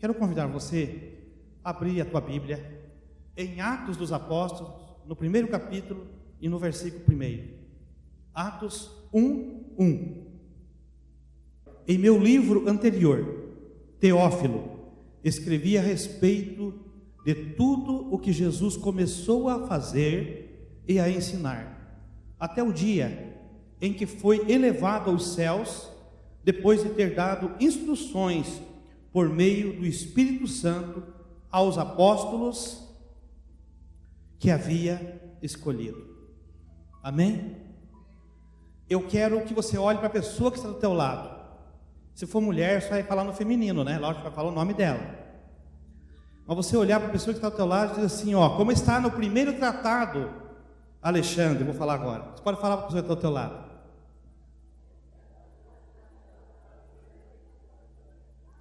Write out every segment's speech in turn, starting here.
Quero convidar você a abrir a tua Bíblia em Atos dos Apóstolos, no primeiro capítulo e no versículo 1. Atos 1:1. Em meu livro anterior, Teófilo, escrevi a respeito de tudo o que Jesus começou a fazer e a ensinar, até o dia em que foi elevado aos céus, depois de ter dado instruções por meio do Espírito Santo aos apóstolos que havia escolhido. Amém? Eu quero que você olhe para a pessoa que está do teu lado. Se for mulher, só vai falar no feminino, né? Lógico, vai falar o nome dela. Mas você olhar para a pessoa que está do teu lado e dizer assim, ó, como está no primeiro tratado, Alexandre, vou falar agora. Você pode falar para a pessoa que está do teu lado.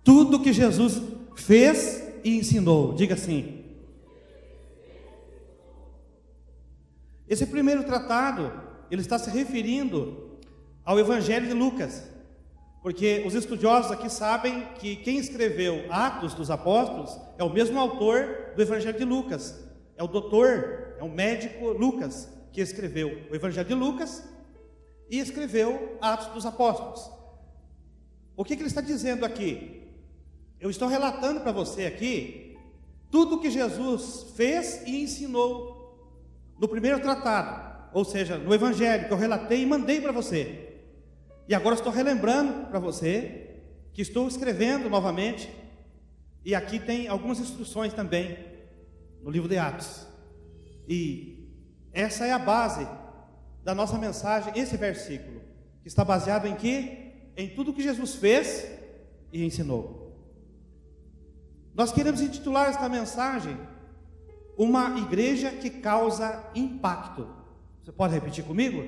Tudo que Jesus fez e ensinou, diga assim. Esse primeiro tratado, ele está se referindo ao Evangelho de Lucas, porque os estudiosos aqui sabem que quem escreveu Atos dos Apóstolos é o mesmo autor do Evangelho de Lucas, é o doutor, é o médico Lucas, que escreveu o Evangelho de Lucas e escreveu Atos dos Apóstolos. O que ele está dizendo aqui? Eu estou relatando para você aqui tudo o que Jesus fez e ensinou no primeiro tratado, ou seja, no Evangelho que eu relatei e mandei para você. E agora estou relembrando para você que estou escrevendo novamente, e aqui tem algumas instruções também no livro de Atos. E essa é a base da nossa mensagem, esse versículo, que está baseado em quê? Em tudo que Jesus fez e ensinou. Nós queremos intitular esta mensagem Uma Igreja que Causa Impacto. Você pode repetir comigo?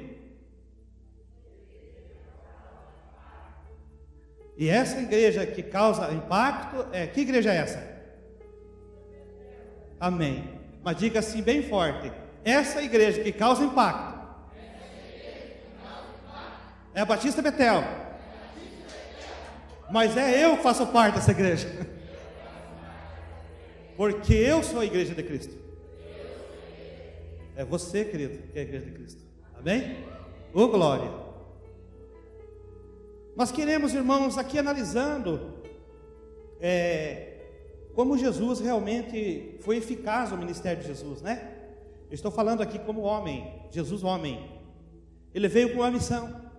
E essa igreja que causa impacto, que igreja é essa? Amém. Mas diga assim bem forte: essa igreja que causa impacto é a Batista Betel. Mas é eu que faço parte dessa igreja. Porque eu sou a igreja de Cristo. É você, querido, que é a igreja de Cristo. Amém? Ô glória! Nós queremos, irmãos, aqui analisando como Jesus realmente foi eficaz o ministério de Jesus, né? Eu estou falando aqui como homem, Jesus homem. Ele veio com uma missão.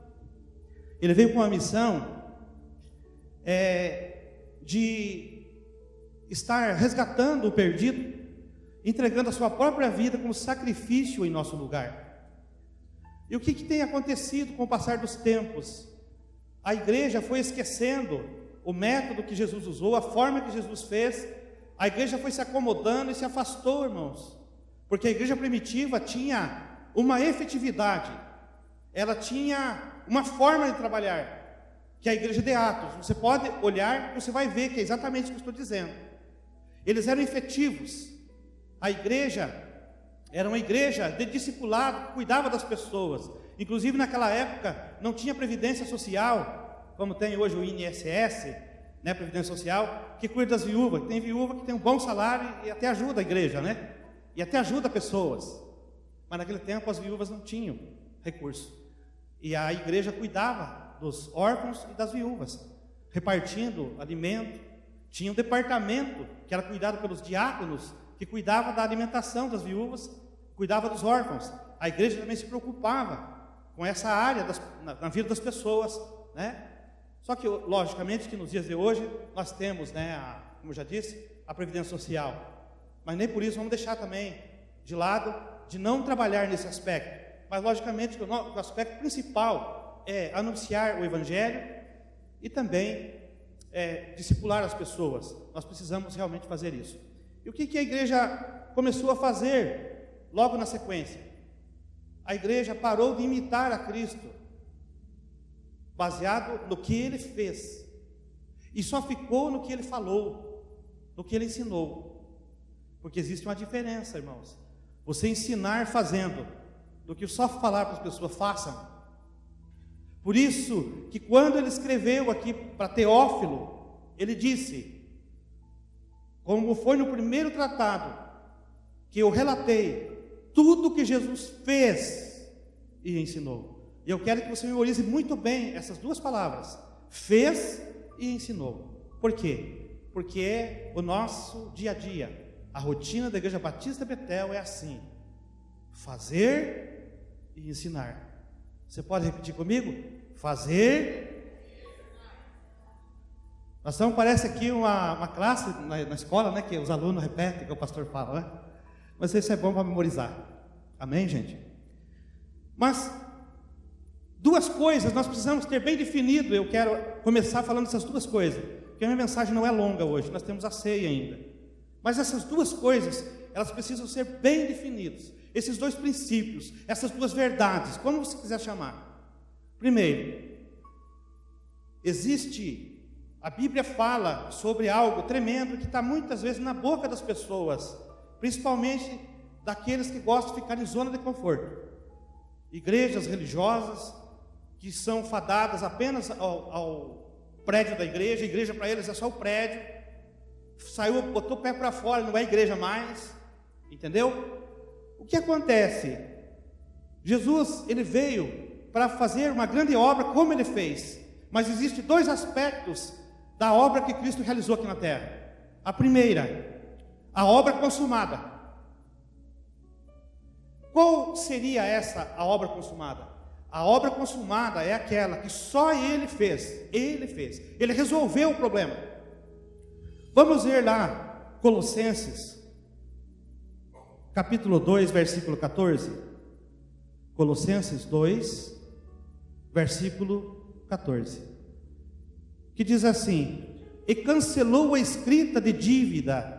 Ele veio com uma missão de estar resgatando o perdido, entregando a sua própria vida como sacrifício em nosso lugar. E o que tem acontecido com o passar dos tempos? A igreja foi esquecendo o método que Jesus usou, a forma que Jesus fez. A igreja foi se acomodando e se afastou, irmãos, porque a igreja primitiva tinha uma efetividade, ela tinha uma forma de trabalhar, que é a igreja de Atos. Você pode olhar, você vai ver que é exatamente o que eu estou dizendo. Eles eram efetivos. A igreja era uma igreja de discipulado, que cuidava das pessoas. Inclusive naquela época não tinha previdência social, como tem hoje o INSS, né, previdência social, que cuida das viúvas. Tem viúva que tem um bom salário e até ajuda a igreja, né? E até ajuda pessoas. Mas naquele tempo as viúvas não tinham recurso. E a igreja cuidava dos órfãos e das viúvas, repartindo alimento. Tinha um departamento que era cuidado pelos diáconos, que cuidava da alimentação das viúvas, cuidava dos órfãos. A igreja também se preocupava com essa área na vida das pessoas, né? Só que, logicamente, que nos dias de hoje nós temos, né, como eu já disse, a previdência social. Mas nem por isso vamos deixar também de lado de não trabalhar nesse aspecto. Mas, logicamente, que o aspecto principal é anunciar o Evangelho e também discipular as pessoas. Nós precisamos realmente fazer isso. E o que a igreja começou a fazer logo na sequência? A igreja parou de imitar a Cristo, baseado no que Ele fez, e só ficou no que Ele falou, no que Ele ensinou. Porque existe uma diferença, irmãos. Você ensinar fazendo, do que só falar para as pessoas façam. Por isso que quando ele escreveu aqui para Teófilo, ele disse: como foi no primeiro tratado, que eu relatei, tudo que Jesus fez e ensinou. E eu quero que você memorize muito bem essas duas palavras, fez e ensinou. Por quê? Porque é o nosso dia a dia. A rotina da Igreja Batista Betel é assim: fazer e ensinar. Você pode repetir comigo? Fazer. Nós estamos, parece aqui uma classe na escola, né, que os alunos repetem, que o pastor fala, né? Mas isso é bom para memorizar. Amém, gente? Mas duas coisas nós precisamos ter bem definido. Eu quero começar falando essas duas coisas, porque a minha mensagem não é longa hoje, nós temos a ceia ainda. Mas essas duas coisas, elas precisam ser bem definidas. Esses dois princípios, essas duas verdades, como você quiser chamar. Primeiro, a Bíblia fala sobre algo tremendo que está muitas vezes na boca das pessoas, principalmente daqueles que gostam de ficar em zona de conforto. Igrejas religiosas que são fadadas apenas ao prédio da igreja. A igreja para eles é só o prédio. Saiu, botou o pé para fora, não é igreja mais. Entendeu? O que acontece? Jesus, ele veio para fazer uma grande obra como ele fez. Mas existem dois aspectos da obra que Cristo realizou aqui na terra. A primeira, a obra consumada. Qual seria a obra consumada? A obra consumada é aquela que só Ele fez. Ele fez. Ele resolveu o problema. Vamos ver lá, Colossenses, capítulo 2, versículo 14. Colossenses 2, versículo 14. Que diz assim: e cancelou a escrita de dívida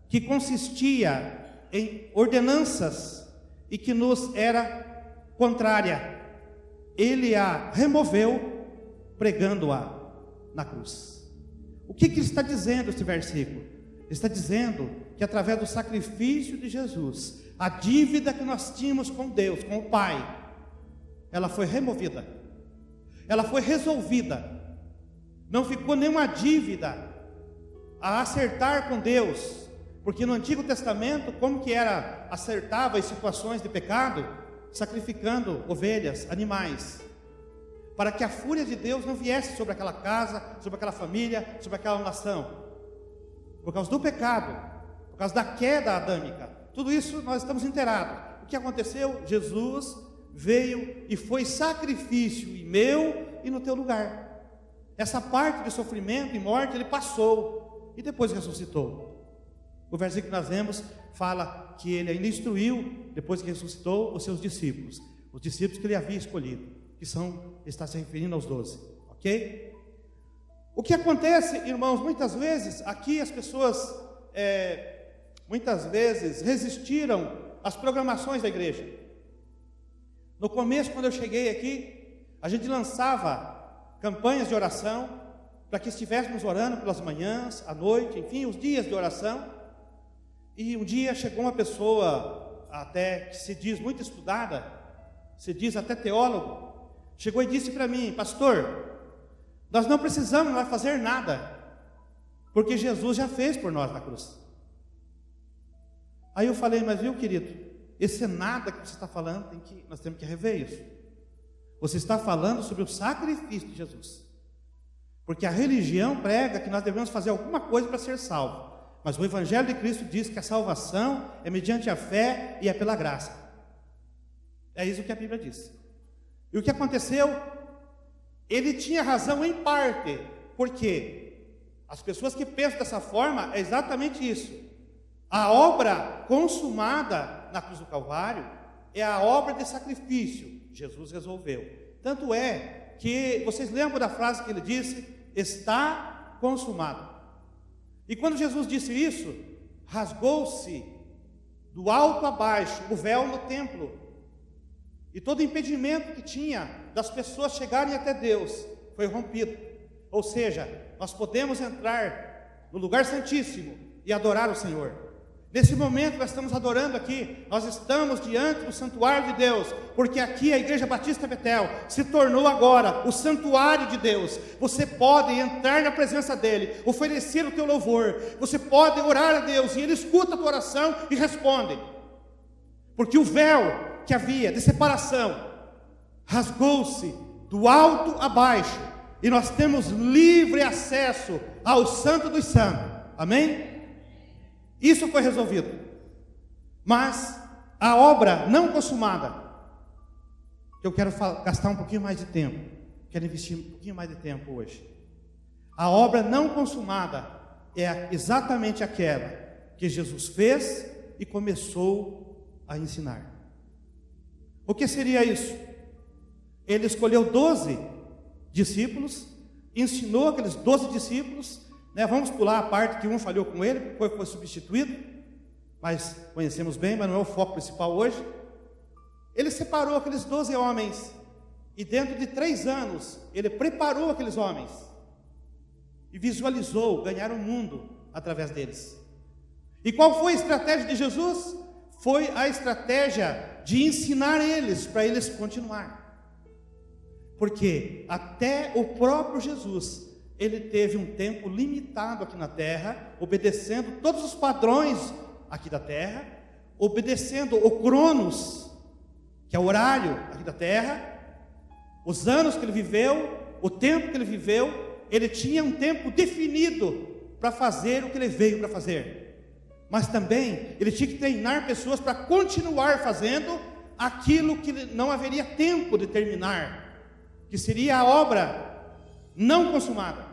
que consistia em ordenanças e que nos era contrária. Ele a removeu, pregando-a na cruz. O que está dizendo este versículo? Ele está dizendo que através do sacrifício de Jesus, a dívida que nós tínhamos com Deus, com o Pai, ela foi removida, ela foi resolvida. Não ficou nenhuma dívida a acertar com Deus, porque no Antigo Testamento, como que era acertava as situações de pecado? Sacrificando ovelhas, animais, para que a fúria de Deus não viesse sobre aquela casa, sobre aquela família, sobre aquela nação, por causa do pecado, por causa da queda adâmica. Tudo isso nós estamos inteirados. O que aconteceu? Jesus veio e foi sacrifício em meu e no teu lugar. Essa parte de sofrimento e morte ele passou e depois ressuscitou. O versículo que nós lemos fala que ele ainda instruiu, depois que ressuscitou, os seus discípulos, os discípulos que ele havia escolhido, que está se referindo aos 12, ok? O que acontece, irmãos, muitas vezes, aqui as pessoas, muitas vezes, resistiram às programações da igreja. No começo, quando eu cheguei aqui, a gente lançava campanhas de oração, para que estivéssemos orando pelas manhãs, à noite, enfim, os dias de oração. E um dia chegou uma pessoa, até que se diz muito estudada, se diz até teólogo, chegou e disse para mim: pastor, nós não precisamos mais fazer nada, porque Jesus já fez por nós na cruz. Aí eu falei: mas viu, querido, esse nada que você está falando, nós temos que rever isso. Você está falando sobre o sacrifício de Jesus, porque a religião prega que nós devemos fazer alguma coisa para ser salvo, mas o Evangelho de Cristo diz que a salvação é mediante a fé e é pela graça. É isso que a Bíblia diz. E o que aconteceu? Ele tinha razão em parte, porque as pessoas que pensam dessa forma é exatamente isso. A obra consumada na cruz do Calvário é a obra de sacrifício. Jesus resolveu. Tanto é que vocês lembram da frase que ele disse: está consumado. E quando Jesus disse isso, rasgou-se do alto a baixo o véu no templo, e todo impedimento que tinha das pessoas chegarem até Deus foi rompido. Ou seja, nós podemos entrar no lugar santíssimo e adorar o Senhor. Nesse momento nós estamos adorando aqui, nós estamos diante do santuário de Deus, porque aqui a Igreja Batista Betel se tornou agora o santuário de Deus. Você pode entrar na presença dEle, oferecer o teu louvor, você pode orar a Deus, e Ele escuta a tua oração e responde. Porque o véu que havia de separação rasgou-se do alto a baixo, e nós temos livre acesso ao Santo dos Santos, amém? Isso foi resolvido, mas a obra não consumada, que eu quero gastar um pouquinho mais de tempo, quero investir um pouquinho mais de tempo hoje. A obra não consumada é exatamente aquela que Jesus fez e começou a ensinar. O que seria isso? Ele escolheu 12 discípulos, ensinou aqueles 12 discípulos, vamos pular a parte que um falhou com ele, foi substituído, mas conhecemos bem, mas não é o foco principal hoje. Ele separou aqueles 12 homens, e dentro de 3 anos, ele preparou aqueles homens, e visualizou ganhar o mundo através deles. E qual foi a estratégia de Jesus? Foi a estratégia de ensinar eles, para eles continuar. Porque até o próprio Jesus, ele teve um tempo limitado aqui na terra, obedecendo todos os padrões aqui da terra, obedecendo o cronos, que é o horário aqui da terra, os anos que ele viveu, o tempo que ele viveu, ele tinha um tempo definido para fazer o que ele veio para fazer. Mas também ele tinha que treinar pessoas para continuar fazendo aquilo que não haveria tempo de terminar, que seria a obra não consumada.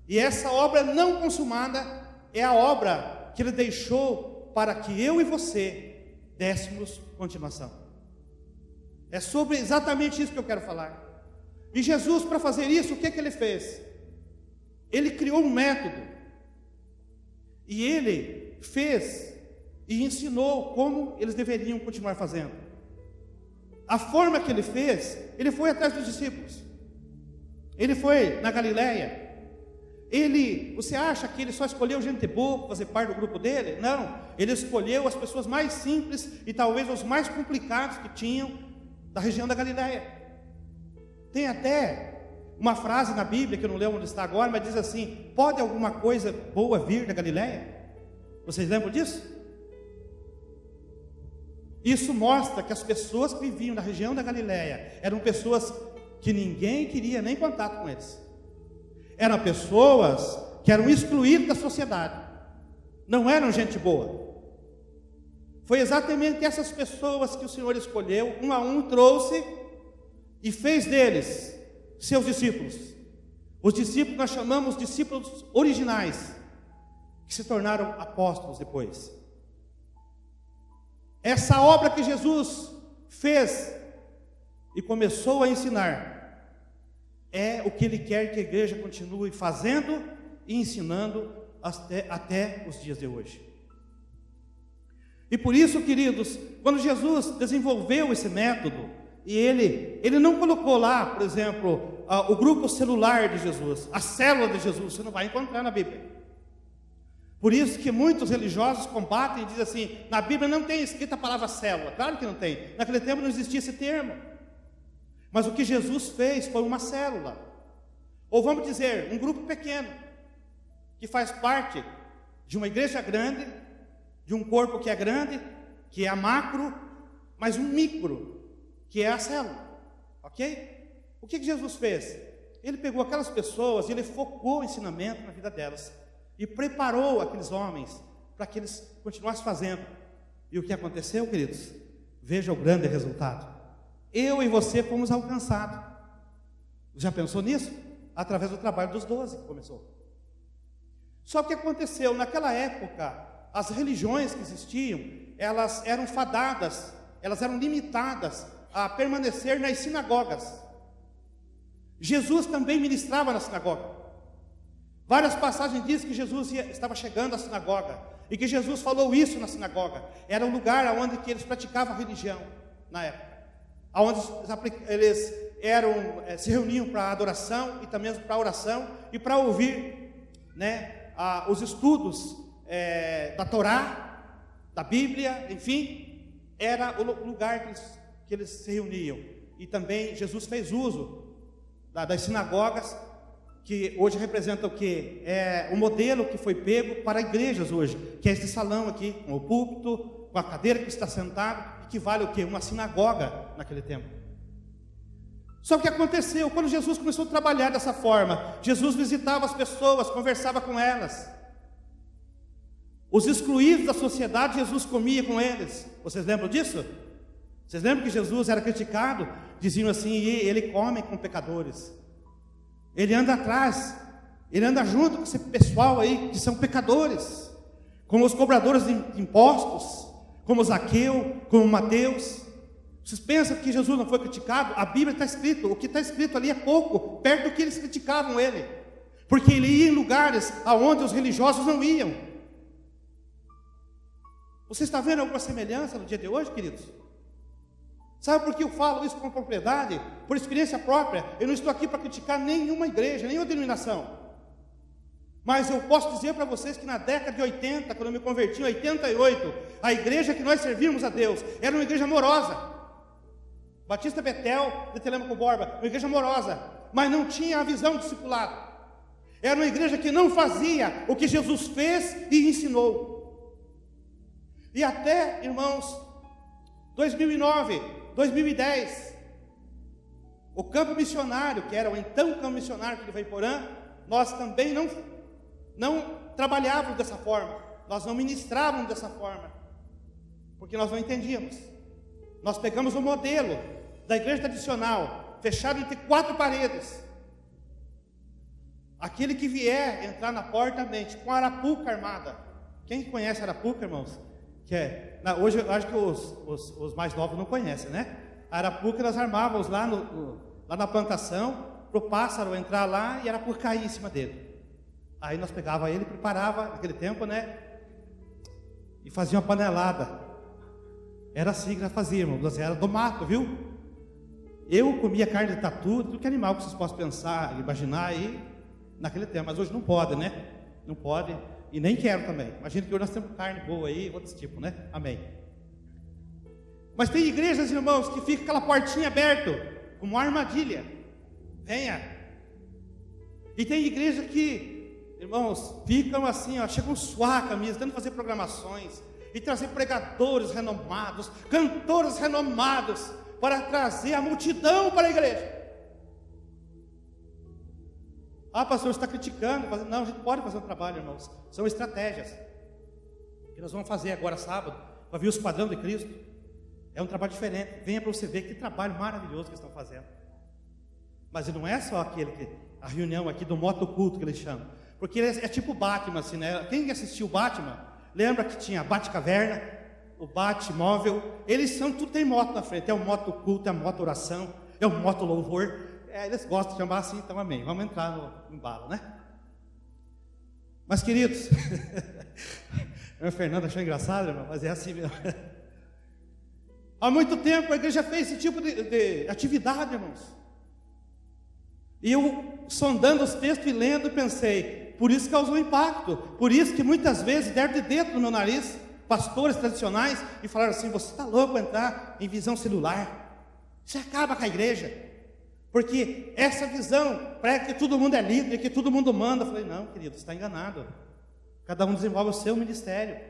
E essa obra não consumada é a obra que ele deixou para que eu e você dessemos continuação. É sobre exatamente isso que eu quero falar. E Jesus, para fazer isso, o que ele fez? Ele criou um método, e ele fez e ensinou como eles deveriam continuar fazendo. A forma que ele fez, ele foi atrás dos discípulos, ele foi na Galileia. Você acha que ele só escolheu gente boa para fazer parte do grupo dele? Não, ele escolheu as pessoas mais simples e talvez os mais complicados que tinham da região da Galileia. Tem até uma frase na Bíblia, que eu não lembro onde está agora, mas diz assim: pode alguma coisa boa vir da Galileia? Vocês lembram disso? Isso mostra que as pessoas que viviam na região da Galileia eram pessoas que ninguém queria nem contato com eles. Eram pessoas que eram excluídas da sociedade, não eram gente boa. Foi exatamente essas pessoas que o Senhor escolheu, um a um trouxe e fez deles seus discípulos. Os discípulos nós chamamos discípulos originais, que se tornaram apóstolos depois. Essa obra que Jesus fez e começou a ensinar é o que Ele quer que a igreja continue fazendo e ensinando até os dias de hoje. E por isso, queridos, quando Jesus desenvolveu esse método, e ele não colocou lá, por exemplo, o grupo celular de Jesus, a célula de Jesus, você não vai encontrar na Bíblia. Por isso que muitos religiosos combatem e dizem assim: na Bíblia não tem escrita a palavra célula. Claro que não tem, naquele tempo não existia esse termo. Mas o que Jesus fez foi uma célula, ou vamos dizer, um grupo pequeno, que faz parte de uma igreja grande, de um corpo que é grande, que é a macro, mas um micro, que é a célula, ok? O que Jesus fez? Ele pegou aquelas pessoas e ele focou o ensinamento na vida delas, e preparou aqueles homens para que eles continuassem fazendo. E o que aconteceu, queridos? Veja o grande resultado. Eu e você fomos alcançados. Já pensou nisso? Através do trabalho dos 12 que começou. Só que aconteceu, naquela época, as religiões que existiam, elas eram fadadas, elas eram limitadas a permanecer nas sinagogas. Jesus também ministrava na sinagoga. Várias passagens dizem que Jesus estava chegando à sinagoga, e que Jesus falou isso na sinagoga. Era um lugar onde que eles praticavam a religião na época, onde eles se reuniam para adoração e também para oração e para ouvir os estudos da Torá da Bíblia, enfim, era o lugar que eles se reuniam. E também Jesus fez uso das sinagogas, que hoje representa o quê? É o modelo que foi pego para igrejas hoje, que é esse salão aqui, com o púlpito, com a cadeira que está sentado, que vale o quê? Uma sinagoga naquele tempo. Só que aconteceu, quando Jesus começou a trabalhar dessa forma, Jesus visitava as pessoas, conversava com elas. Os excluídos da sociedade, Jesus comia com eles. Vocês lembram disso? Vocês lembram que Jesus era criticado? Diziam assim, ele come com pecadores. Ele anda atrás, ele anda junto com esse pessoal aí, que são pecadores. Como os cobradores de impostos, como Zaqueu, como Mateus. Vocês pensam que Jesus não foi criticado? A Bíblia está escrito, o que está escrito ali é pouco, perto do que eles criticavam ele. Porque ele ia em lugares aonde os religiosos não iam. Você está vendo alguma semelhança no dia de hoje, queridos? Sabe por que eu falo isso com propriedade? Por experiência própria. Eu não estou aqui para criticar nenhuma igreja, nenhuma denominação. Mas eu posso dizer para vocês que na década de 80, quando eu me converti em 88, a igreja que nós servíamos a Deus era uma igreja amorosa. Batista Betel, de Telêmaco Borba, uma igreja amorosa, mas não tinha a visão discipulada. Era uma igreja que não fazia o que Jesus fez e ensinou. E até, irmãos, 2009, 2010, o campo missionário, que era o então campo missionário de Ivaiporã, nós também não trabalhávamos dessa forma, nós não ministrávamos dessa forma, porque nós não entendíamos. Nós pegamos o modelo da igreja tradicional, fechado entre 4 paredes. Aquele que vier entrar na porta mente, com a arapuca armada. Quem conhece a arapuca, irmãos? Hoje eu acho que os mais novos não conhecem, né? A arapuca nós armávamos lá na plantação, para o pássaro entrar lá e a arapuca cair em cima dele. Aí nós pegava ele, preparava naquele tempo, né? E fazia uma panelada. Era assim que nós fazíamos, nós era do mato, viu? Eu comia carne de tatu, tudo que animal que vocês possam pensar, imaginar aí, naquele tempo, mas hoje não pode, né? Não pode, e nem quero também. Imagina que hoje nós temos carne boa aí, outros tipos, né? Amém. Mas tem igrejas, irmãos, que fica aquela portinha aberta, como uma armadilha. Venha. E tem igreja que, irmãos, ficam assim, ó, chegam a suar a camisa, tentando fazer programações, e trazer pregadores renomados, cantores renomados, para trazer a multidão para a igreja. Ah, pastor, você está criticando. Não, a gente pode fazer um trabalho, irmãos. São estratégias que nós vamos fazer agora sábado, para ver o esquadrão de Cristo. É um trabalho diferente. Venha para você ver que trabalho maravilhoso que estão fazendo. Mas não é só a reunião aqui do motoculto que eles chamam. Porque é tipo Batman, assim, né? Quem assistiu o Batman, lembra que tinha a Batcaverna, o Batmóvel. Tudo tem moto na frente. É o motoculto, é a moto oração, é o moto louvor. Eles gostam de chamar assim, então amém. Vamos entrar no embalo, né? Mas queridos, o Fernando achou engraçado, irmão, mas é assim mesmo. Há muito tempo a igreja fez esse tipo de atividade, irmãos. E eu, sondando os textos e lendo, pensei, por isso causou impacto. Por isso que muitas vezes deram de dentro no meu nariz pastores tradicionais e falaram assim: você está louco entrar em visão celular? Você acaba com a igreja. Porque essa visão prega que todo mundo é líder, que todo mundo manda. Eu falei, não, querido, você está enganado. Cada um desenvolve o seu ministério.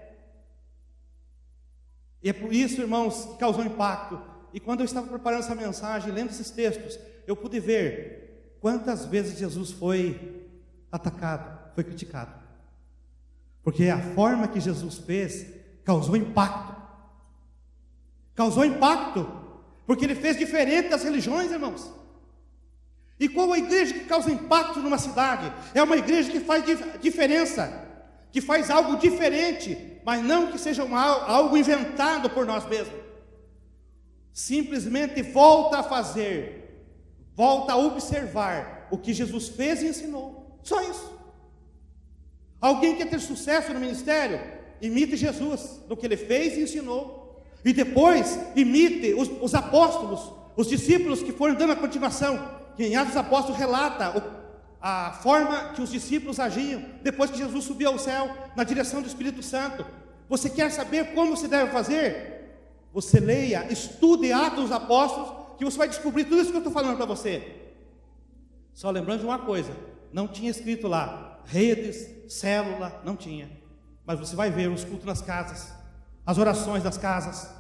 E é por isso, irmãos, que causou impacto. E quando eu estava preparando essa mensagem, lendo esses textos, eu pude ver quantas vezes Jesus foi atacado, foi criticado. Porque a forma que Jesus fez causou impacto. Causou impacto, porque ele fez diferente das religiões, irmãos. E qual a igreja que causa impacto numa cidade? É uma igreja que faz diferença, que faz algo diferente, mas não que seja algo inventado por nós mesmos. Simplesmente volta a fazer, volta a observar o que Jesus fez e ensinou. Só isso. Alguém quer ter sucesso no ministério? Imite Jesus, no que ele fez e ensinou. E depois imite os apóstolos, os discípulos que foram dando a continuação. Que em Atos dos Apóstolos relata a forma que os discípulos agiam depois que Jesus subiu ao céu, na direção do Espírito Santo. Você quer saber como se deve fazer? Você leia, estude Atos dos Apóstolos, que você vai descobrir tudo isso que eu estou falando para você. Só lembrando de uma coisa, não tinha escrito lá, redes, célula, não tinha. Mas você vai ver os cultos nas casas, as orações das casas,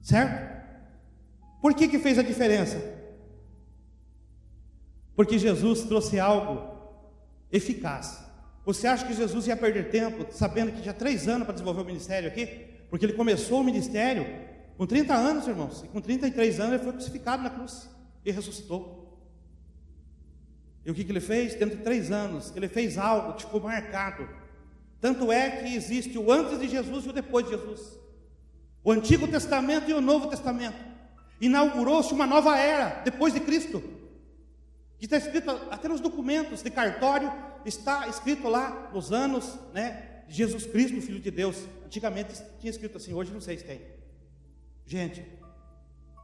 certo? Por que fez a diferença? Porque Jesus trouxe algo eficaz. Você acha que Jesus ia perder tempo, sabendo que tinha 3 anos para desenvolver o ministério aqui? Porque ele começou o ministério com 30 anos, irmãos, e com 33 anos ele foi crucificado na cruz e ressuscitou. E o que ele fez? Dentro de 3 anos, ele fez algo que ficou marcado. Tanto é que existe o antes de Jesus e o depois de Jesus, o Antigo Testamento e o Novo Testamento. Inaugurou-se uma nova era depois de Cristo, que está escrito até nos documentos de cartório, está escrito lá nos anos, né, de Jesus Cristo, Filho de Deus. Antigamente tinha escrito assim, hoje não sei se tem. Gente,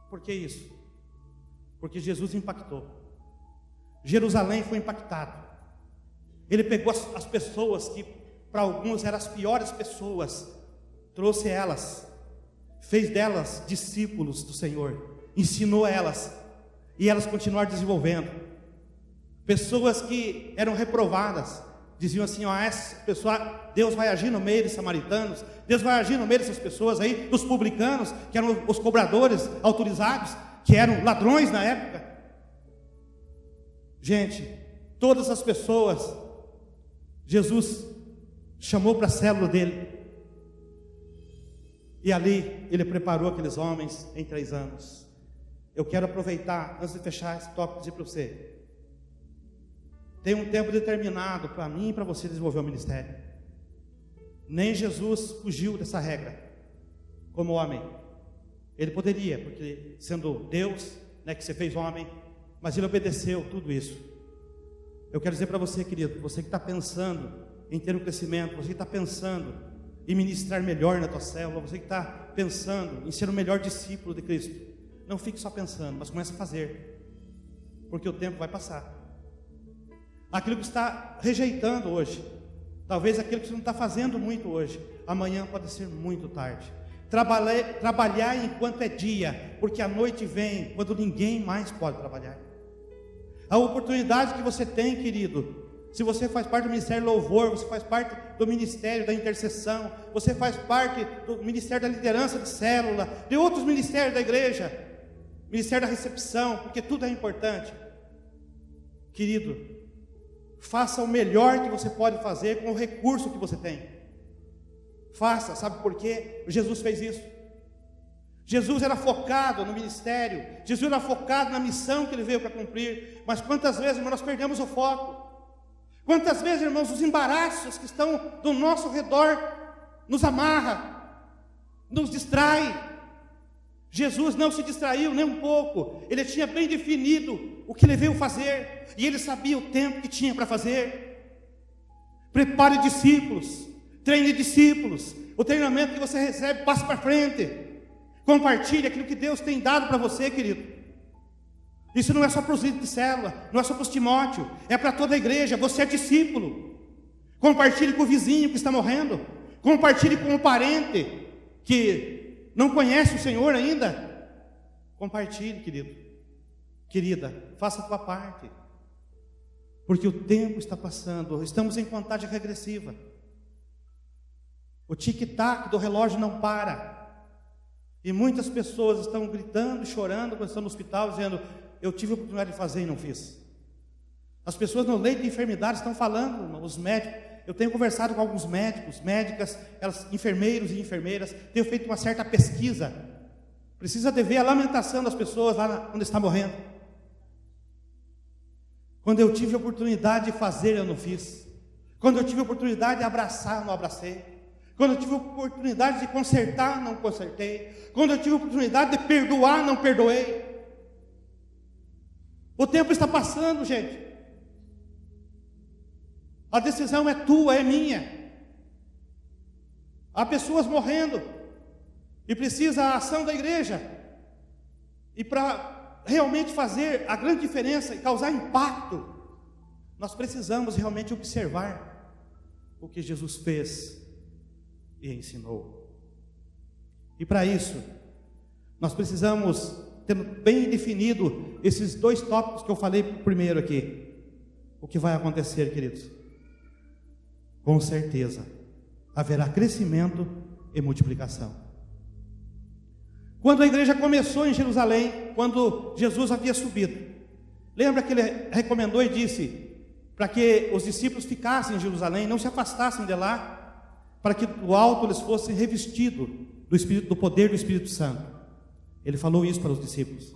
por que isso? Porque Jesus impactou. Jerusalém foi impactado. Ele pegou as pessoas que para alguns eram as piores pessoas, trouxe elas, fez delas discípulos do Senhor, ensinou elas, e elas continuaram desenvolvendo. Pessoas que eram reprovadas, diziam assim, ó, essa pessoa, Deus vai agir no meio dos samaritanos, Deus vai agir no meio dessas pessoas aí, dos publicanos, que eram os cobradores autorizados, que eram ladrões na época. Gente, todas as pessoas, Jesus chamou para a célula dele, e ali ele preparou aqueles homens em 3 anos. Eu quero aproveitar, antes de fechar esse tópico, dizer para você, tem um tempo determinado para mim e para você desenvolver o ministério. Nem Jesus fugiu dessa regra como homem. Ele poderia, porque sendo Deus, né, que você fez homem, mas ele obedeceu tudo isso. Eu quero dizer para você, querido, você que está pensando em ter um crescimento, você que está pensando em ministrar melhor na tua célula, você que está pensando em ser o melhor discípulo de Cristo, não fique só pensando, mas comece a fazer, porque o tempo vai passar. Aquilo que você está rejeitando hoje, talvez aquilo que você não está fazendo muito hoje, amanhã pode ser muito tarde. Trabalhar enquanto é dia, porque a noite vem quando ninguém mais pode trabalhar. A oportunidade que você tem, querido, se você faz parte do Ministério Louvor, você faz parte do Ministério da Intercessão, você faz parte do Ministério da Liderança de Célula, de outros ministérios da igreja, Ministério da Recepção, porque tudo é importante. Querido, faça o melhor que você pode fazer com o recurso que você tem. Faça, sabe por quê? Jesus fez isso. Jesus era focado no ministério, Jesus era focado na missão que ele veio para cumprir. Mas quantas vezes, irmãos, nós perdemos o foco? Quantas vezes, irmãos, os embaraços que estão do nosso redor nos amarra, nos distrai. Jesus não se distraiu nem um pouco. Ele tinha bem definido o que ele veio fazer, e ele sabia o tempo que tinha para fazer. Prepare discípulos, treine discípulos. O treinamento que você recebe, passe para frente. Compartilhe aquilo que Deus tem dado para você, querido. Isso não é só para os líderes de célula, não é só para os Timóteo, é para toda a igreja. Você é discípulo. Compartilhe com o vizinho que está morrendo. Compartilhe com o parente que não conhece o Senhor ainda. Compartilhe, querido. Querida, faça a tua parte, porque o tempo está passando. Estamos em contagem regressiva. O tic-tac do relógio não para. E muitas pessoas estão gritando, chorando, quando estão no hospital, dizendo, eu tive a oportunidade de fazer e não fiz. As pessoas no leito de enfermidade estão falando, os médicos. Eu tenho conversado com alguns médicos, médicas, enfermeiros e enfermeiras, tenho feito uma certa pesquisa. Precisa de ver a lamentação das pessoas lá onde está morrendo. Quando eu tive a oportunidade de fazer, eu não fiz. Quando eu tive a oportunidade de abraçar, eu não abracei. Quando eu tive a oportunidade de consertar, não consertei. Quando eu tive a oportunidade de perdoar, não perdoei. O tempo está passando, gente. A decisão é tua, é minha. Há pessoas morrendo e precisa a ação da igreja. E para realmente fazer a grande diferença e causar impacto, nós precisamos realmente observar o que Jesus fez e ensinou. E para isso, nós precisamos ter bem definido esses dois tópicos que eu falei primeiro aqui. O que vai acontecer, queridos? Com certeza, haverá crescimento e multiplicação. Quando a igreja começou em Jerusalém, quando Jesus havia subido, lembra que ele recomendou e disse para que os discípulos ficassem em Jerusalém, não se afastassem de lá, para que do alto eles fossem revestidos do poder do Espírito Santo. Ele falou isso para os discípulos.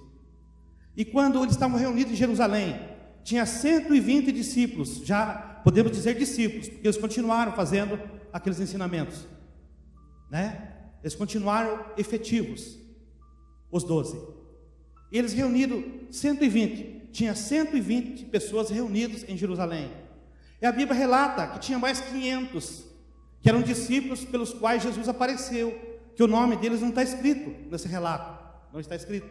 E quando eles estavam reunidos em Jerusalém, tinha 120 discípulos, já podemos dizer discípulos, porque eles continuaram fazendo aqueles ensinamentos, né? Eles continuaram efetivos, os 12. E eles reuniram 120, tinha 120 pessoas reunidas em Jerusalém. E a Bíblia relata que tinha mais 500, que eram discípulos pelos quais Jesus apareceu, que o nome deles não está escrito nesse relato, não está escrito,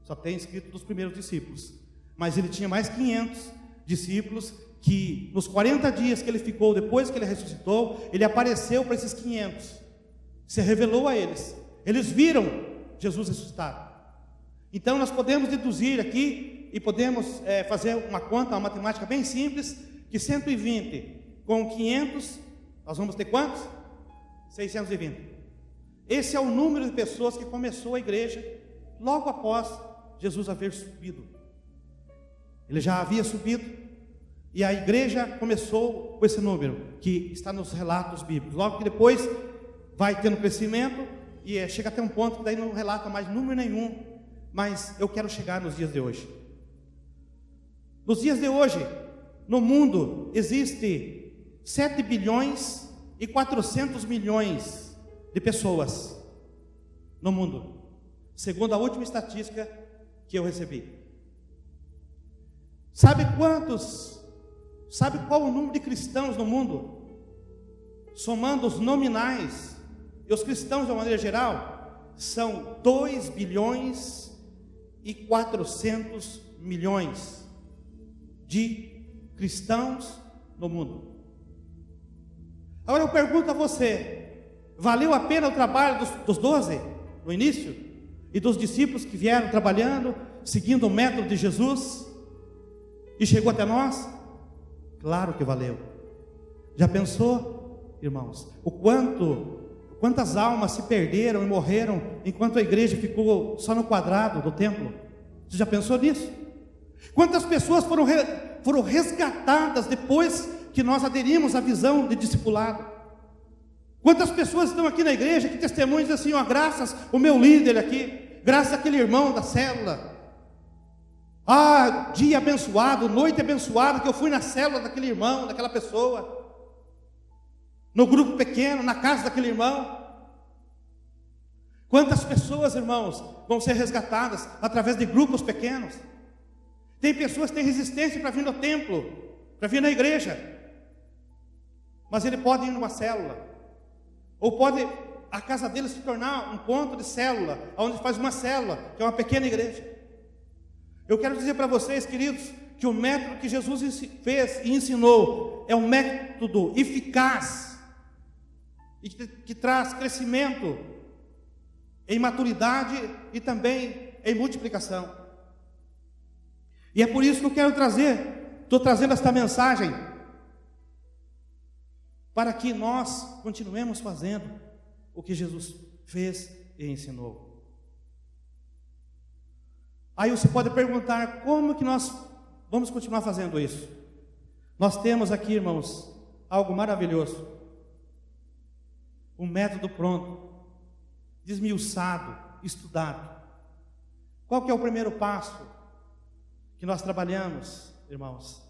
só tem escrito dos primeiros discípulos. Mas ele tinha mais 500 discípulos que nos 40 dias que ele ficou, depois que ele ressuscitou, ele apareceu para esses 500, se revelou a eles, eles viram Jesus ressuscitado. Então nós podemos deduzir aqui e podemos fazer uma conta, uma matemática bem simples, que 120 com 500, nós vamos ter quantos? 620. Esse é o número de pessoas que começou a igreja logo após Jesus haver subido. Ele já havia subido e a igreja começou com esse número que está nos relatos bíblicos. Logo que depois vai tendo crescimento e chega até um ponto que daí não relata mais número nenhum. Mas eu quero chegar nos dias de hoje. Nos dias de hoje, no mundo existe 7 bilhões e 400 milhões de pessoas no mundo, segundo a última estatística que eu recebi. Sabe qual o número de cristãos no mundo? Somando os nominais e os cristãos de uma maneira geral, são 2 bilhões e 400 milhões de cristãos no mundo. Agora eu pergunto a você, valeu a pena o trabalho dos 12 no início? E dos discípulos que vieram trabalhando, seguindo o método de Jesus, e chegou até nós? Claro que valeu. Já pensou, irmãos, quantas almas se perderam e morreram enquanto a igreja ficou só no quadrado do templo? Você já pensou nisso? Quantas pessoas foram resgatadas depois que nós aderimos à visão de discipulado? Quantas pessoas estão aqui na igreja que testemunham e dizem assim, graças ao meu líder aqui, graças àquele irmão da célula, dia abençoado, noite abençoada, que eu fui na célula daquele irmão, daquela pessoa, no grupo pequeno, na casa daquele irmão. Quantas pessoas, irmãos, vão ser resgatadas através de grupos pequenos? Tem pessoas que têm resistência para vir no templo, para vir na igreja, mas ele pode ir numa célula, ou pode a casa dele se tornar um ponto de célula, onde faz uma célula, que é uma pequena igreja. Eu quero dizer para vocês, queridos, que o método que Jesus fez e ensinou é um método eficaz e que traz crescimento em maturidade e também em multiplicação. E é por isso que eu quero estou trazendo esta mensagem, para que nós continuemos fazendo o que Jesus fez e ensinou. Aí você pode perguntar, como que nós vamos continuar fazendo isso? Nós temos aqui, irmãos, algo maravilhoso, um método pronto, desmiuçado, estudado. Qual que é o primeiro passo que nós trabalhamos, irmãos?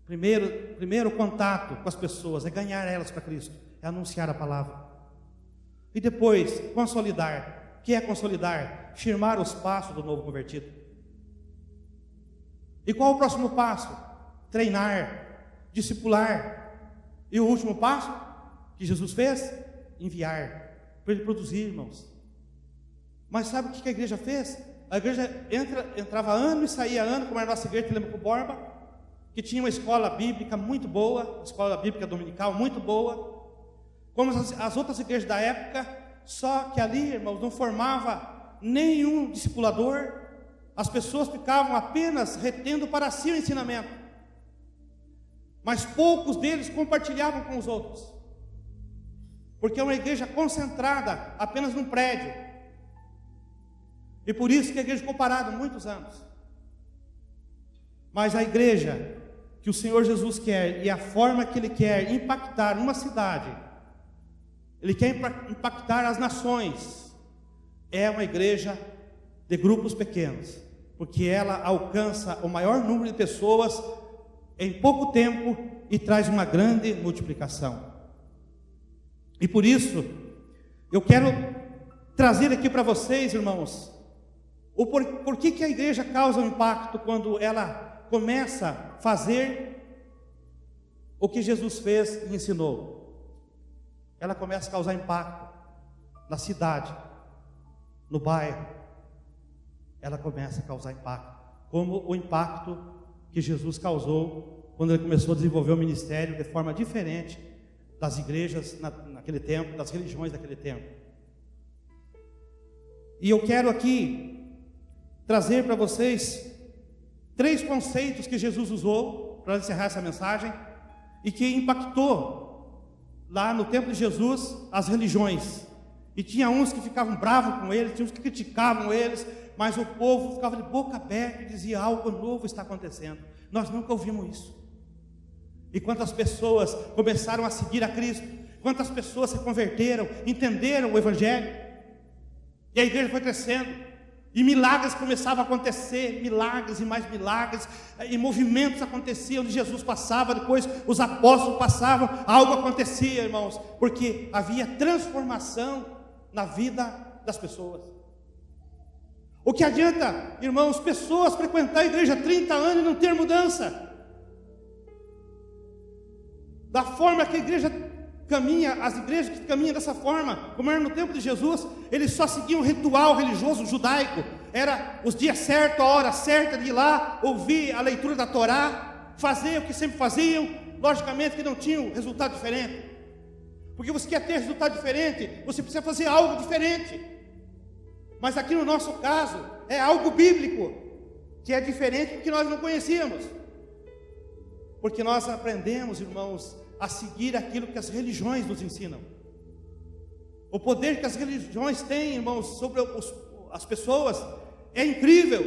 Primeiro contato com as pessoas é ganhar elas para Cristo, é anunciar a palavra. E depois, consolidar. O que é consolidar? Firmar os passos do novo convertido. E qual o próximo passo? Treinar, discipular. E o último passo que Jesus fez? Enviar, para ele produzir, irmãos. Mas sabe o que a igreja fez? A igreja entrava ano e saía ano, como era a nossa igreja, que lembra com Borba, que tinha uma escola bíblica muito boa, escola bíblica dominical muito boa, como as outras igrejas da época, só que ali, irmãos, não formava nenhum discipulador, as pessoas ficavam apenas retendo para si o ensinamento, mas poucos deles compartilhavam com os outros, porque é uma igreja concentrada apenas num prédio, e por isso que a igreja ficou parada muitos anos. Mas a igreja que o Senhor Jesus quer, e a forma que Ele quer impactar uma cidade, Ele quer impactar as nações, é uma igreja de grupos pequenos, porque ela alcança o maior número de pessoas em pouco tempo e traz uma grande multiplicação. E por isso, eu quero trazer aqui para vocês, irmãos, por que a igreja causa um impacto quando ela começa a fazer o que Jesus fez e ensinou. Ela começa a causar impacto na cidade, no bairro. Ela começa a causar impacto, como o impacto que Jesus causou quando Ele começou a desenvolver o ministério de forma diferente das igrejas naquele tempo, das religiões daquele tempo. E eu quero aqui trazer para vocês 3 conceitos que Jesus usou para encerrar essa mensagem e que impactou lá no tempo de Jesus as religiões. E tinha uns que ficavam bravos com eles, tinha uns que criticavam eles, mas o povo ficava de boca aberta e dizia: algo novo está acontecendo, nós nunca ouvimos isso. E quantas pessoas começaram a seguir a Cristo, quantas pessoas se converteram, entenderam o Evangelho, e a igreja foi crescendo. E milagres começavam a acontecer, milagres e mais milagres, e movimentos aconteciam, onde Jesus passava, depois os apóstolos passavam, algo acontecia, irmãos, porque havia transformação na vida das pessoas. O que adianta, irmãos, pessoas frequentar a igreja há 30 anos e não ter mudança? Da forma que a igreja caminha, as igrejas que caminham dessa forma, como era no tempo de Jesus, eles só seguiam um ritual religioso judaico, era os dias certos, a hora certa de ir lá, ouvir a leitura da Torá, fazer o que sempre faziam, logicamente que não tinham resultado diferente, porque você quer ter resultado diferente, você precisa fazer algo diferente, mas aqui no nosso caso, é algo bíblico, que é diferente do que nós não conhecíamos, porque nós aprendemos, irmãos, a seguir aquilo que as religiões nos ensinam. O poder que as religiões têm, irmãos, sobre as pessoas é incrível.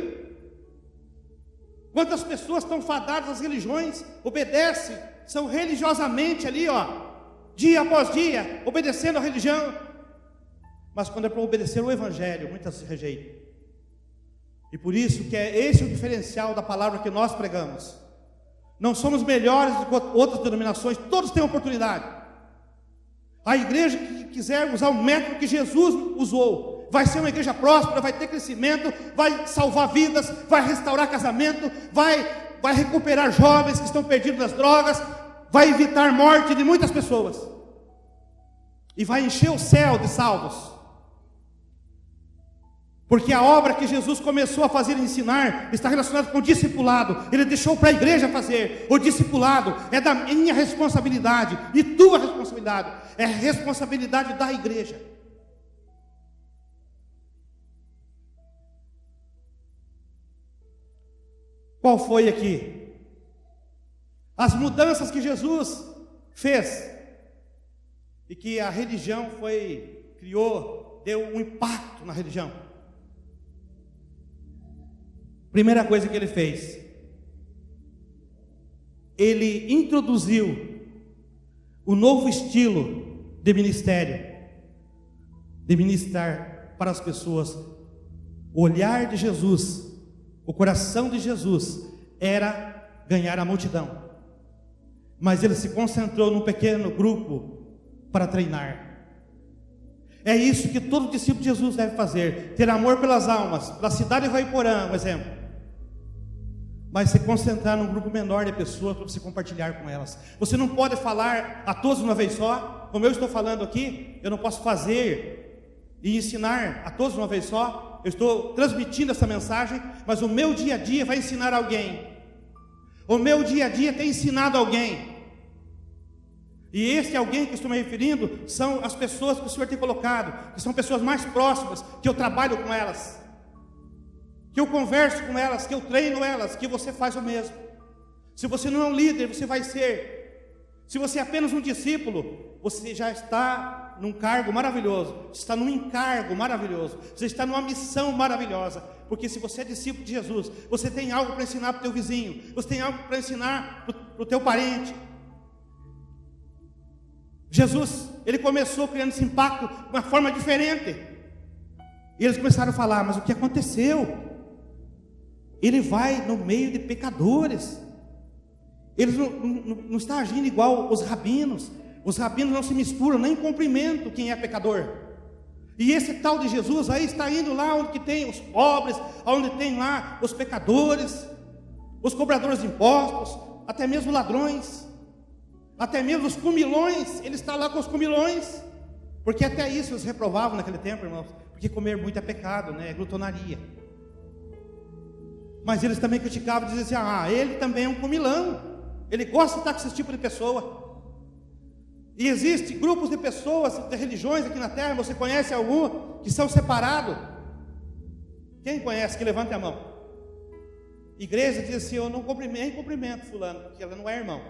Quantas pessoas estão fadadas às religiões, obedecem, são religiosamente ali, dia após dia, obedecendo a religião, mas quando é para obedecer o Evangelho, muitas se rejeitam. E por isso que é esse o diferencial da palavra que nós pregamos. Não somos melhores do que outras denominações, todos têm oportunidade. A igreja que quiser usar o método que Jesus usou, vai ser uma igreja próspera, vai ter crescimento, vai salvar vidas, vai restaurar casamento, vai recuperar jovens que estão perdidos nas drogas, vai evitar a morte de muitas pessoas, e vai encher o céu de salvos. Porque a obra que Jesus começou a fazer e ensinar está relacionada com o discipulado. Ele deixou para a igreja fazer. O discipulado é da minha responsabilidade e tua responsabilidade. É responsabilidade da igreja. Qual foi aqui? As mudanças que Jesus fez e que a religião criou, deu um impacto na religião. Primeira coisa que ele fez, ele introduziu o novo estilo de ministério, de ministrar para as pessoas. O olhar de Jesus, o coração de Jesus era ganhar a multidão, mas ele se concentrou num pequeno grupo para treinar. É isso que todo discípulo de Jesus deve fazer, ter amor pelas almas, pela cidade de Ivaiporã, um exemplo, mas se concentrar num grupo menor de pessoas para você compartilhar com elas. Você não pode falar a todos de uma vez só, como eu estou falando aqui. Eu não posso fazer e ensinar a todos de uma vez só. Eu estou transmitindo essa mensagem, mas o meu dia a dia vai ensinar alguém. O meu dia a dia tem ensinado alguém. E esse alguém que estou me referindo são as pessoas que o Senhor tem colocado, que são pessoas mais próximas, que eu trabalho com elas, que eu converso com elas, que eu treino elas, que você faz o mesmo. Se você não é um líder, você vai ser. Se você é apenas um discípulo, você já está num cargo maravilhoso, você está num encargo maravilhoso, você está numa missão maravilhosa, porque se você é discípulo de Jesus, você tem algo para ensinar para o teu vizinho, você tem algo para ensinar para o teu parente. Jesus, ele começou criando esse impacto de uma forma diferente, e eles começaram a falar, mas o que aconteceu? Ele vai no meio de pecadores, ele não está agindo igual os rabinos não se misturam, nem cumprimentam quem é pecador. E esse tal de Jesus aí está indo lá onde tem os pobres, onde tem lá os pecadores, os cobradores de impostos, até mesmo ladrões, até mesmo os comilões. Ele está lá com os comilões, porque até isso eles reprovavam naquele tempo, irmãos, porque comer muito é pecado, né? É glutonaria. Mas eles também criticavam, diziam assim, ele também é um comilão, ele gosta de estar com esse tipo de pessoa. E existem grupos de pessoas, de religiões aqui na terra, você conhece algum, que são separados? Quem conhece, que levante a mão. Igreja diz assim, eu não cumprimento fulano, porque ela não é irmão.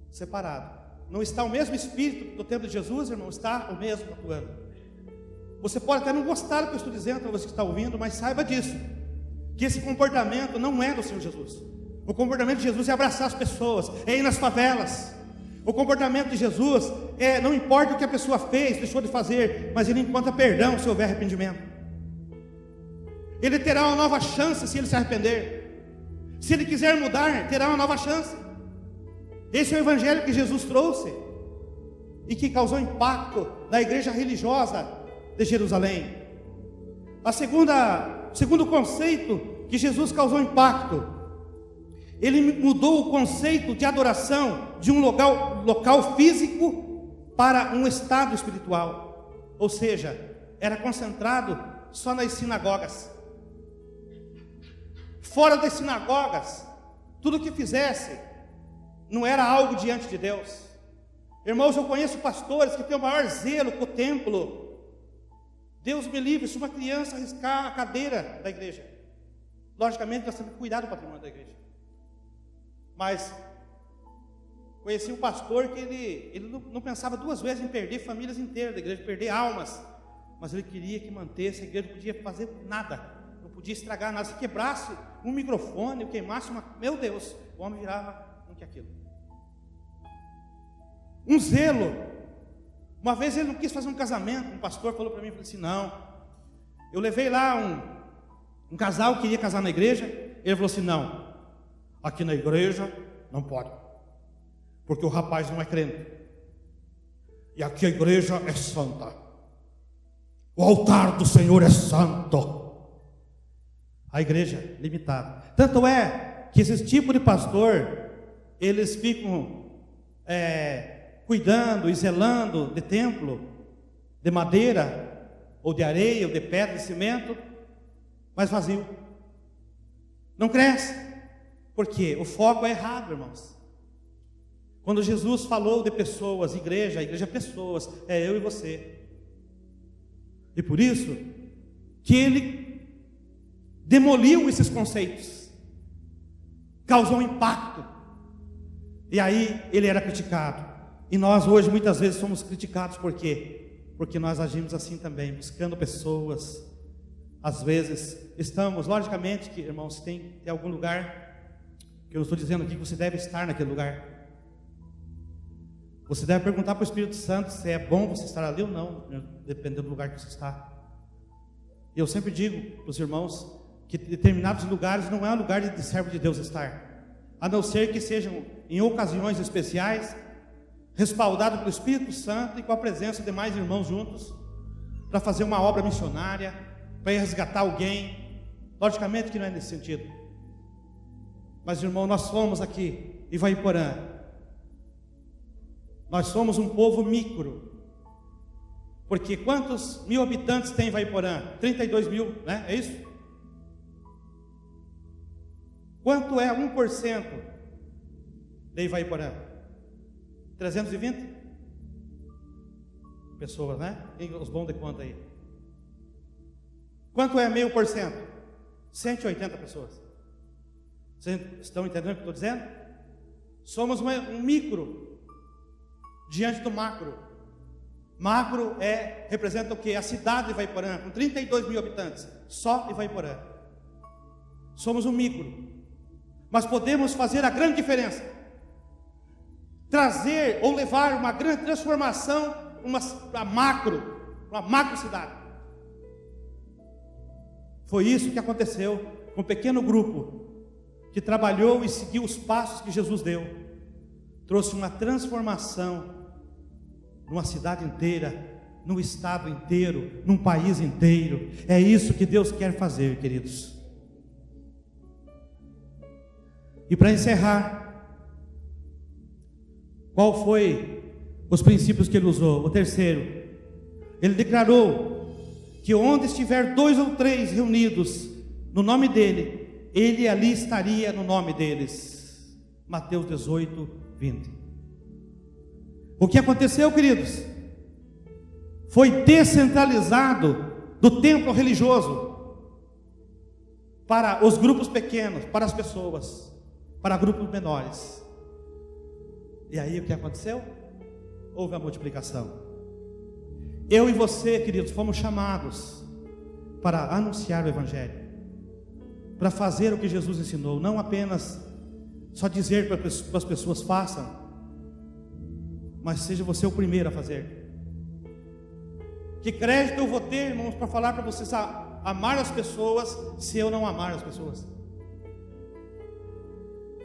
Separado. Não está o mesmo espírito do tempo de Jesus, irmão? Está o mesmo atuando. Você pode até não gostar do que eu estou dizendo para você que está ouvindo, mas saiba disso, que esse comportamento não é do Senhor Jesus. O comportamento de Jesus é abraçar as pessoas, é ir nas favelas. O comportamento de Jesus não importa o que a pessoa fez, deixou de fazer, mas ele encontra perdão se houver arrependimento. Ele terá uma nova chance se ele se arrepender. Se ele quiser mudar, terá uma nova chance. Esse é o evangelho que Jesus trouxe e que causou impacto na igreja religiosa de Jerusalém. Segundo conceito que Jesus causou impacto, ele mudou o conceito de adoração de um local físico para um estado espiritual. Ou seja, era concentrado só nas sinagogas. Fora das sinagogas, tudo que fizesse não era algo diante de Deus. Irmãos, eu conheço pastores que têm o maior zelo com o templo. Deus me livre, se uma criança arriscar a cadeira da igreja, logicamente nós temos que cuidar do patrimônio da igreja. Mas conheci um pastor que ele não pensava duas vezes em perder famílias inteiras da igreja, perder almas, mas ele queria que mantesse a igreja, não podia fazer nada, não podia estragar nada. Se quebrasse um microfone, queimasse meu Deus, o homem virava não quer aquilo. Um zelo. Uma vez ele não quis fazer um casamento, um pastor falou para mim, falou assim, não, eu levei lá um casal que queria casar na igreja, ele falou assim, não, aqui na igreja não pode, porque o rapaz não é crente, e aqui a igreja é santa, o altar do Senhor é santo, a igreja limitada. Tanto é que esse tipo de pastor, eles ficam cuidando e zelando de templo, de madeira, ou de areia, ou de pedra, de cimento, mas vazio, não cresce. Porque o foco é errado, irmãos. Quando Jesus falou de pessoas, a igreja é pessoas, é eu e você. E por isso que ele demoliu esses conceitos, causou um impacto, e aí ele era criticado. E nós hoje muitas vezes somos criticados, por quê? Porque nós agimos assim também, buscando pessoas. Às vezes estamos, logicamente que, irmãos, tem algum lugar que eu estou dizendo aqui que você deve estar naquele lugar. Você deve perguntar para o Espírito Santo se é bom você estar ali ou não, dependendo do lugar que você está. Eu sempre digo para os irmãos que determinados lugares não é um lugar de servo de Deus estar, a não ser que sejam em ocasiões especiais, respaldado pelo Espírito Santo e com a presença de mais irmãos juntos, para fazer uma obra missionária, para ir resgatar alguém. Logicamente que não é nesse sentido. Mas, irmão, nós somos aqui, Ivaiporã, nós somos um povo micro, porque quantos mil habitantes tem Ivaiporã? 32 mil, né? É isso? Quanto é 1% de Ivaiporã? 320 pessoas, né? Tem os bons de conta aí. Quanto é 0,5%? 180 pessoas. Vocês estão entendendo o que eu estou dizendo? Somos um micro diante do macro. Macro representa o quê? A cidade de Ivaiporã, com 32 mil habitantes, só Ivaiporã. Somos um micro, mas podemos fazer a grande diferença, trazer ou levar uma grande transformação para uma macro cidade. Foi isso que aconteceu com um pequeno grupo que trabalhou e seguiu os passos que Jesus deu. Trouxe uma transformação numa cidade inteira, num estado inteiro, num país inteiro. É isso que Deus quer fazer, queridos. E para encerrar, qual foi os princípios que ele usou? O terceiro, ele declarou que onde estiver 2 ou 3 reunidos no nome dele, ele ali estaria no nome deles. Mateus 18, 20. O que aconteceu, queridos? Foi descentralizado do templo religioso para os grupos pequenos, para as pessoas, para grupos menores. E aí o que aconteceu? Houve a multiplicação. Eu e você, queridos, fomos chamados para anunciar o Evangelho, para fazer o que Jesus ensinou, não apenas só dizer para as pessoas façam, mas seja você o primeiro a fazer. Que crédito eu vou ter, irmãos, para falar para vocês amar as pessoas, se eu não amar as pessoas?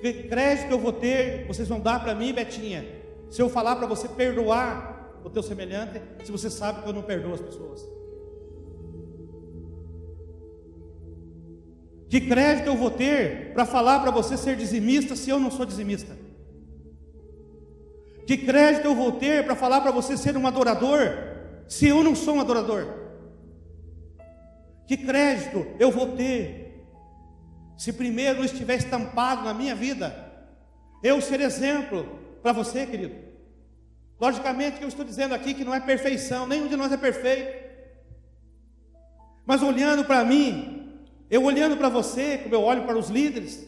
Que crédito eu vou ter, vocês vão dar para mim, Betinha, se eu falar para você perdoar o teu semelhante, se você sabe que eu não perdoo as pessoas? Que crédito eu vou ter para falar para você ser dizimista, se eu não sou dizimista? Que crédito eu vou ter para falar para você ser um adorador, se eu não sou um adorador? Que crédito eu vou ter, se primeiro não estiver estampado na minha vida, eu ser exemplo para você, querido? Logicamente que eu estou dizendo aqui que não é perfeição, nenhum de nós é perfeito, mas olhando para mim, eu olhando para você, como eu olho para os líderes,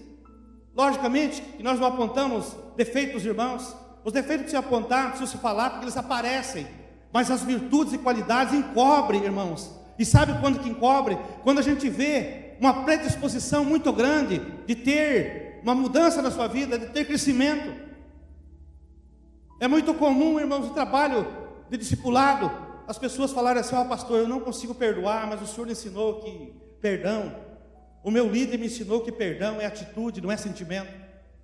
logicamente que nós não apontamos defeitos dos irmãos. Os defeitos que se apontar, precisam se falar, porque eles aparecem, mas as virtudes e qualidades encobrem, irmãos. E sabe quando que encobre? Quando a gente vê uma predisposição muito grande de ter uma mudança na sua vida, de ter crescimento. É muito comum, irmãos, no trabalho de discipulado, as pessoas falarem assim: pastor, eu não consigo perdoar, mas o senhor ensinou que perdão, o meu líder me ensinou que perdão é atitude, não é sentimento.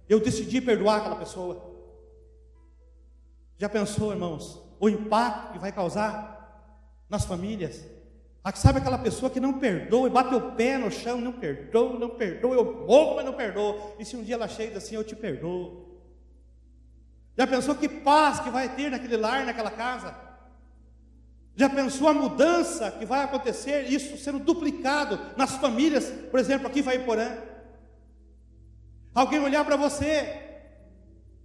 Eu decidi perdoar aquela pessoa. Já pensou, irmãos, o impacto que vai causar nas famílias? Sabe aquela pessoa que não perdoa e bate o pé no chão, não perdoa, eu morro, mas não perdoa. E se um dia ela chega assim: eu te perdoo. Já pensou que paz que vai ter naquele lar, naquela casa? Já pensou a mudança que vai acontecer, isso sendo duplicado nas famílias, por exemplo, aqui em Ivaiporã? Alguém olhar para você.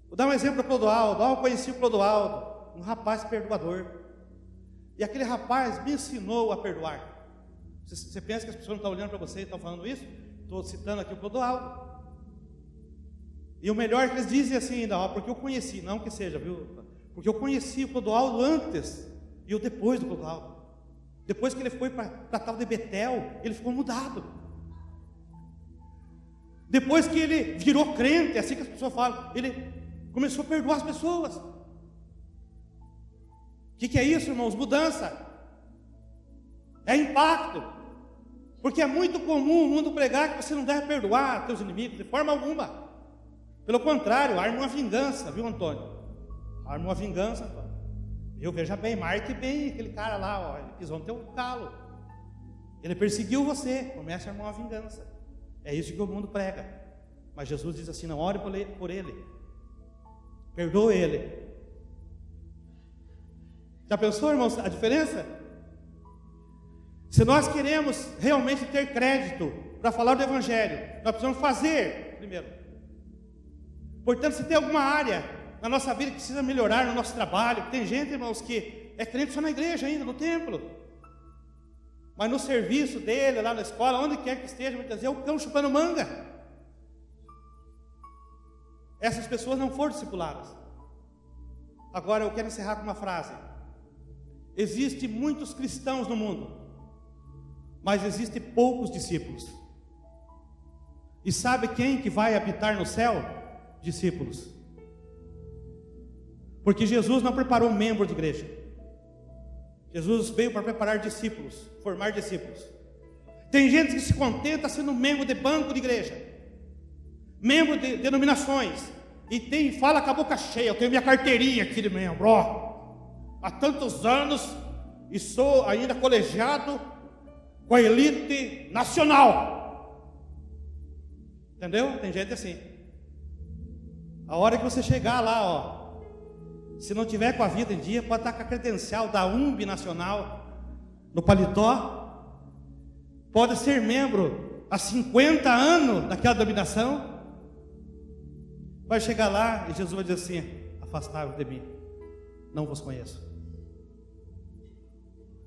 Vou dar um exemplo para o Clodoaldo. Eu conheci o Clodoaldo, um rapaz perdoador. E aquele rapaz me ensinou a perdoar. Você pensa que as pessoas não estão olhando para você e estão falando isso? Estou citando aqui o Clodoaldo. E o melhor é que eles dizem assim ainda, porque eu conheci, não que seja, viu? Porque eu conheci o Clodoaldo antes e eu depois do Clodoaldo. Depois que ele foi para a tal de Betel, ele ficou mudado. Depois que ele virou crente, é assim que as pessoas falam, ele começou a perdoar as pessoas. O que é isso, irmãos? Mudança. É impacto. Porque é muito comum o mundo pregar que você não deve perdoar teus inimigos de forma alguma. Pelo contrário, arma uma vingança, viu, Antônio? Arma uma vingança, Antônio. Eu veja bem, marque bem aquele cara lá, ó, ele pisou no teu calo. Ele perseguiu você, comece a armar uma vingança. É isso que o mundo prega. Mas Jesus diz assim: não ore por ele. Perdoe ele. Já pensou, irmãos, a diferença? Se nós queremos realmente ter crédito para falar do Evangelho, nós precisamos fazer primeiro. Portanto, se tem alguma área na nossa vida que precisa melhorar no nosso trabalho. Tem gente, irmãos, que é crente só na igreja ainda, no templo. Mas no serviço dele, lá na escola, onde quer que esteja, muitas vezes é o cão chupando manga. Essas pessoas não foram discipuladas. Agora eu quero encerrar com uma frase. Existem muitos cristãos no mundo, mas existem poucos discípulos. E sabe quem que vai habitar no céu? Discípulos. Porque Jesus não preparou um membro de igreja. Jesus veio para preparar discípulos, formar discípulos. Tem gente que se contenta sendo membro de banco de igreja, membro de denominações, e fala com a boca cheia: eu tenho minha carteirinha aqui de membro, há tantos anos, e sou ainda colegiado com a elite nacional. Entendeu? Tem gente assim. A hora que você chegar lá, se não tiver com a vida em dia, pode estar com a credencial da UMB nacional no paletó, pode ser membro há 50 anos daquela denominação. Vai chegar lá e Jesus vai dizer assim: afastai-vos de mim, não vos conheço.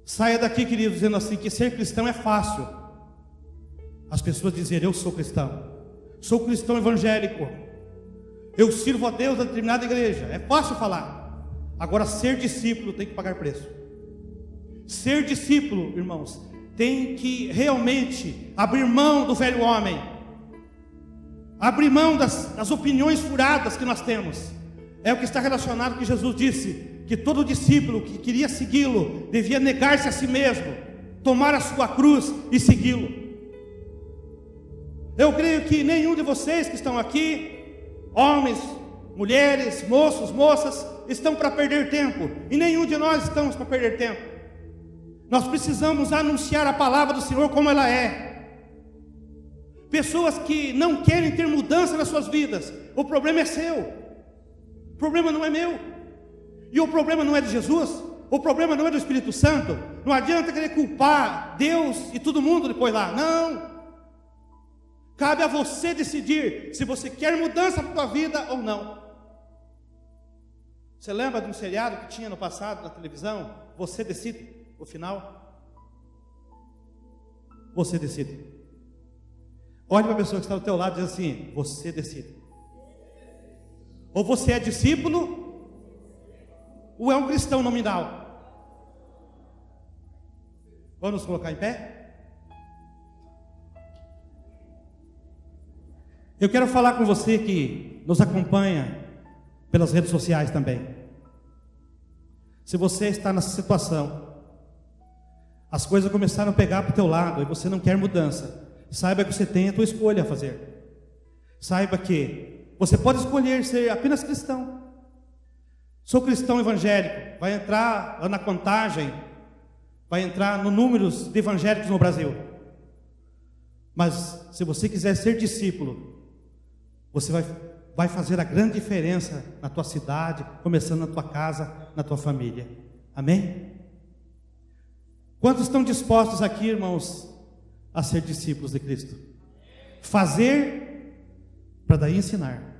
Saia daqui, querido, dizendo assim, que ser cristão é fácil. As pessoas dizerem: eu sou cristão evangélico, eu sirvo a Deus na determinada igreja. É fácil falar. Agora, ser discípulo tem que pagar preço. Ser discípulo, irmãos, tem que realmente abrir mão do velho homem, abrir mão das opiniões furadas que nós temos. É o que está relacionado com que Jesus disse, que todo discípulo que queria segui-lo devia negar-se a si mesmo, tomar a sua cruz e segui-lo. Eu creio que nenhum de vocês que estão aqui, homens, mulheres, moços, moças, estão para perder tempo, e nenhum de nós estamos para perder tempo. Nós precisamos anunciar a palavra do Senhor como ela é. Pessoas que não querem ter mudança nas suas vidas, o problema é seu, o problema não é meu, e o problema não é de Jesus, o problema não é do Espírito Santo. Não adianta querer culpar Deus e todo mundo depois lá, não. Cabe a você decidir se você quer mudança para a tua vida ou não. Você lembra de um seriado que tinha no passado na televisão? Você decide o final. Você decide. Olhe para a pessoa que está do teu lado e diz assim: você decide. Ou você é discípulo, ou é um cristão nominal. Vamos nos colocar em pé? Eu quero falar com você que nos acompanha pelas redes sociais também. Se você está nessa situação, as coisas começaram a pegar para o teu lado e você não quer mudança, saiba que você tem a tua escolha a fazer. Saiba que você pode escolher ser apenas cristão. Sou cristão evangélico, vai entrar lá na contagem, vai entrar no números de evangélicos no Brasil. Mas se você quiser ser discípulo, você vai fazer a grande diferença na tua cidade, começando na tua casa, na tua família. Amém? Quantos estão dispostos aqui, irmãos, a ser discípulos de Cristo? Fazer para daí ensinar.